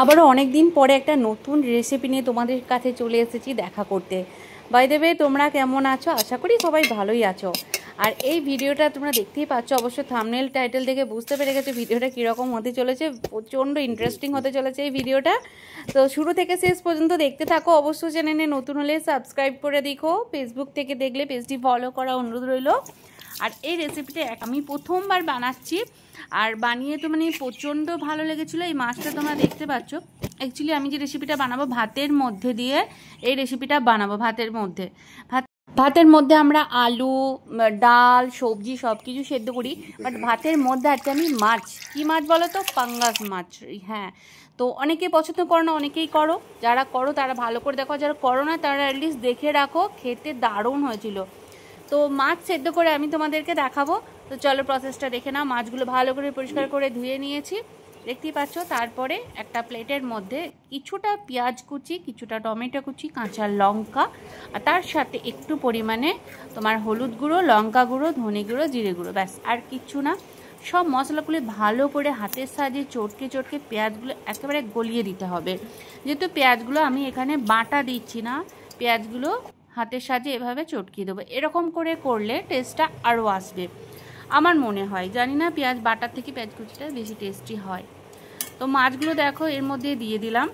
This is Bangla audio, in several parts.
আবারও অনেক দিন পরে একটা নতুন রেসিপি নিয়ে তোমাদের কাছে চলে এসেছি দেখা করতে। বাই দ্য ওয়ে, তোমরা কেমন আছো? আশা করি সবাই ভালোই আছো। আর এই ভিডিওটা তোমরা দেখতেই পাচ্ছ, অবশ্য থাম্বনেল টাইটেল দেখে বুঝতে পেরে গেছো ভিডিওটা কীরকম হতে চলেছে। প্রচণ্ড ইন্টারেস্টিং হতে চলেছে এই ভিডিওটা। তো শুরু থেকে শেষ পর্যন্ত দেখতে থাকো। অবশ্য চ্যানেলে নতুন হলে সাবস্ক্রাইব করে দেখো, ফেসবুক থেকে দেখলে পেজটি ফলো করা অনুরোধ রইল। আর এই রেসিপিটা আমি প্রথমবার বানাচ্ছি, আর বানিয়ে তো মানে প্রচণ্ড ভালো লেগেছিলো। এই মাছটা তোমরা দেখতে পাচ্ছ। অ্যাকচুয়ালি আমি যে রেসিপিটা বানাবো ভাতের মধ্যে দিয়ে, এই রেসিপিটা বানাবো ভাতের মধ্যে। ভাতের মধ্যে আমরা আলু, ডাল, সবজি সব কিছু সেদ্ধ করি, বাট ভাতের মধ্যে আজকে আমি মাছ, কি মাছ বলো তো? পাঙ্গাস মাছ। হ্যাঁ, তো অনেকেই পছন্দ করো না, অনেকেই করো। যারা করো তারা ভালো করে দেখো, যারা করো না তারা অ্যাটলিস্ট দেখে রাখো। খেতে দারুণ হয়েছিল। তো মাছ সেদ্ধ করে আমি তোমাদেরকে দেখাবো। তো চলো প্রসেসটা দেখে নাও। মাছগুলো ভালো করে পরিষ্কার করে ধুয়ে নিয়েছি, দেখতেই পাচ্ছ। তারপরে একটা প্লেটের মধ্যে কিছুটা পেঁয়াজ কুচি, কিছুটা টমেটো কুচি, কাঁচা লঙ্কা, আর তার সাথে একটু পরিমাণে তোমার হলুদ গুঁড়ো, লঙ্কা গুঁড়ো, ধনে গুঁড়ো, জিরে গুঁড়ো, ব্যাস আর কিচ্ছু না। সব মশলাগুলো ভালো করে হাতের সাহায্যে চটকে চটকে পেঁয়াজগুলো একেবারে গলিয়ে দিতে হবে। যেহেতু পেঁয়াজগুলো আমি এখানে বাটা দিচ্ছি না, পেঁয়াজগুলো হাতের সাহায্যে এভাবে চটকিয়ে দেবো। এরকম করে করলে টেস্টটা আরও আসবে আমার মনে হয়। জানি না, পেঁয়াজ বাটার থেকে পেঁয়াজ কুচিটা বেশি টেস্টি হয়। তো মাছগুলো দেখো এর মধ্যে দিয়ে দিলাম।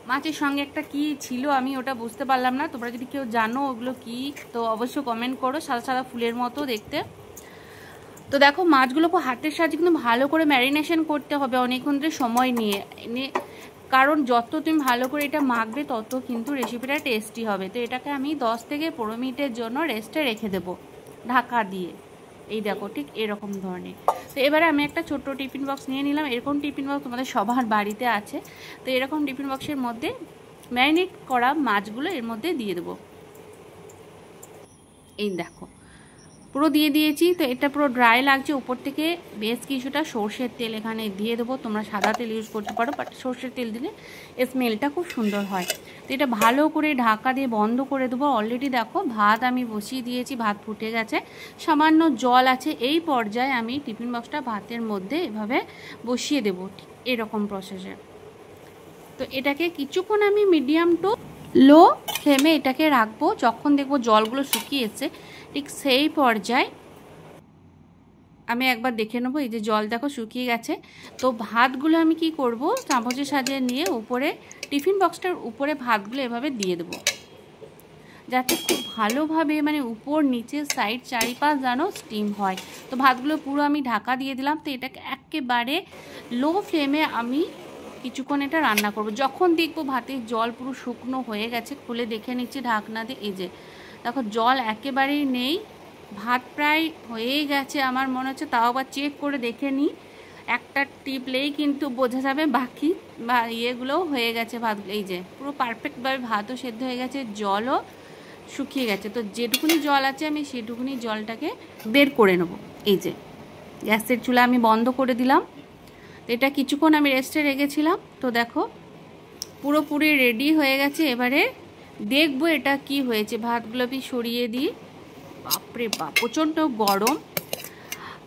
মাছের সঙ্গে একটা কি ছিল আমি ওটা বুঝতে পারলাম না। তোমরা যদি কেউ জানো ওগুলো কি, তো অবশ্যই কমেন্ট করো। সাদা সাদা ফুলের মতো দেখতে। তো দেখো মাছগুলো হাতের সাহায্যে কিন্তু ভালো করে ম্যারিনেশন করতে হবে অনেকক্ষণ ধরে সময় নিয়ে, কারণ যত তুমি ভালো করে এটা মাখবে তত কিন্তু রেসিপিটা টেস্টি হবে। তো এটাকে আমি 10 থেকে 15 মিনিটের জন্য রেস্টে রেখে দেবো ঢাকা দিয়ে। এই দেখো ঠিক এরকম ধরনের। তো এবারে আমি একটা ছোট্ট টিফিন বক্স নিয়ে নিলাম। এরকম টিফিন বক্স তোমাদের সবার বাড়িতে আছে। তো এরকম টিফিন বক্সের মধ্যে ম্যারিনেট করা মাছগুলো এর মধ্যে দিয়ে দেবো। এই দেখো পুরো দিয়ে দিয়েছি। তো এটা পুরো ড্রাই লাগছে। উপর থেকে বেশ কিছুটা সর্ষের তেল এখানে দিয়ে দেবো। তোমরা সাদা তেল ইউজ করতে পারো, বাট সর্ষের তেল দিলে স্মেলটা খুব সুন্দর হয়। তো এটা ভালো করে ঢাকা দিয়ে বন্ধ করে দেবো। অলরেডি দেখো ভাত আমি বসিয়ে দিয়েছি, ভাত ফুটে গেছে, সামান্য জল আছে। এই পর্যায়ে আমি টিফিন বক্সটা ভাতের মধ্যে এভাবে বসিয়ে দেবো, ঠিক এরকম প্রসেসে। তো এটাকে কিছুক্ষণ আমি মিডিয়াম টু লো ফ্লেমে এটাকে রাখবো। যখন দেখবো জলগুলো শুকিয়ে এসছে, ঠিক সেই পর্যায়ে আমি একবার দেখে নেবো। এই যে জল দেখো শুকিয়ে গেছে। তো ভাতগুলো আমি কি করব, চামচে সাজিয়ে নিয়ে উপরে টিফিন বক্সটার উপরে ভাতগুলো এভাবে দিয়ে দেবো, যাতে খুব ভালোভাবে মানে উপর নিচে সাইড চারিপাশ যেন স্টিম হয়। তো ভাতগুলো পুরো আমি ঢাকা দিয়ে দিলাম। তো এটাকে একেবারে লো ফ্লেমে আমি কিছুক্ষণ এটা রান্না করব। যখন দেখবো ভাতের জল পুরো শুকনো হয়ে গেছে, খুলে দেখে নিচ্ছি ঢাকনা দিয়ে। এই যে দেখো জল একেবারেই নেই, ভাত প্রায় হয়েই গেছে আমার মনে হচ্ছে। তাও আবার চেক করে দেখে নিই, একটা টিপলেই কিন্তু বোঝা যাবে বাকি বা ইয়েগুলোও হয়ে গেছে ভাতগুলো। এই যে পুরো পারফেক্টভাবে ভাতও সেদ্ধ হয়ে গেছে, জলও শুকিয়ে গেছে। তো যেটুকুনি জল আছে আমি সেটুকুনি জলটাকে বের করে নেব। এই যে গ্যাসের চুলা আমি বন্ধ করে দিলাম। তো এটা কিছুক্ষণ আমি রেস্টে রেখেছিলাম। তো দেখো পুরোপুরি রেডি হয়ে গেছে। এবারে দেখবো এটা কি হয়েছে। ভাতগুলো আমি সরিয়ে দিই। বাপরে বাপ, প্রচণ্ড গরম,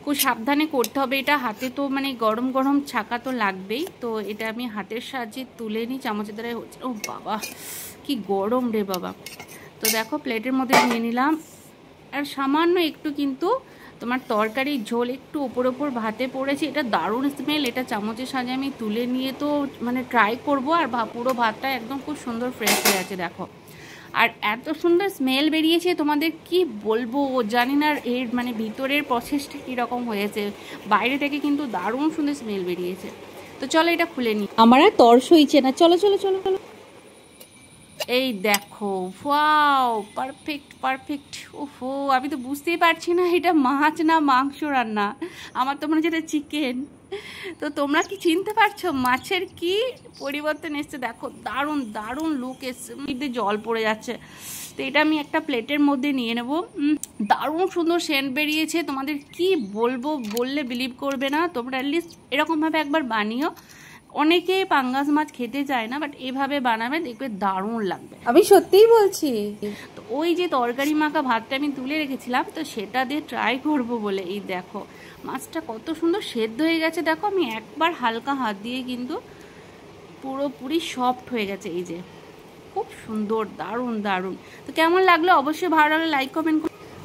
খুব সাবধানে করতে হবে এটা। হাতে তো মানে গরম গরম ছাকা তো লাগবেই। তো এটা আমি হাতের সাহায্যে তুলে নিই, চামচের দ্বারা হচ্ছে। ও বাবা কি গরম রে বাবা। তো দেখো প্লেটের মধ্যে নিয়ে নিলাম। আর সামান্য একটু কিন্তু তোমার তরকারির ঝোল একটু ওপর ওপর ভাতে পড়েছে। এটা দারুণ স্মেল। এটা চামচের সাহায্যে আমি তুলে নিয়ে তো মানে ট্রাই করব। আর পুরো ভাতটা একদম খুব সুন্দর ফ্রেশ হয়ে আছে দেখো। আর এত সুন্দর স্মেল বেরিয়েছে, তোমাদের কি বলবো। জানি না এর মানে ভিতরের প্রসেসটা কীরকম হয়েছে। বাইরে থেকে কিন্তু দারুণ সুন্দর স্মেল বেরিয়েছে। তো চলো এটা খুলে নিই। আমার আর তর্স হইছে না। চলো চলো চলো চলো। এই দেখো, ওয়াও পারফেক্ট পারফেক্ট। ওহো, আমি তো বুঝতেই পারছি না এটা মাছ না মাংস রান্না। আমার তো মনে হচ্ছে এটা চিকেন। তো তোমরা কি চিনতে পারছো মাছের কি পরিবর্তন এসছে? দেখো দারুণ দারুণ লুক এসছে, জল পড়ে যাচ্ছে। তো এটা আমি একটা প্লেটের মধ্যে নিয়ে নেব। দারুণ সুন্দর সেন্ট বেরিয়েছে। তোমাদের কি বলবো, বললে বিলিভ করবে না। তোমরা অ্যাটলিস্ট এরকমভাবে একবার বানিও, অনেকেই পাঙ্গাস মাছ খেতে চায় না, বাট এভাবে বানাবে দেখবে দারুণ লাগবে, আমি সত্যিই বলছি। তো ওই যে তরকারি মাখা ভাতটা আমি তুলে রেখেছিলাম, তো সেটা দিয়ে ট্রাই করব বলে এই দেখো মাছটা কত সুন্দর সেদ্ধ হয়ে গেছে। দেখো আমি একবার হালকা হাত দিয়ে কিন্তু পুরোপুরি সফট হয়ে গেছে, এই যে খুব সুন্দর, দারুণ দারুণ। তো কেমন লাগলো অবশ্যই ভালো লাগলে লাইক কমেন্ট।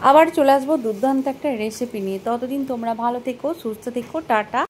আবার চলে আসবো দুর্দান্ত একটা রেসিপি নিয়ে। ততদিন তোমরা ভালো থেকো, সুস্থ থেকো, টাটা।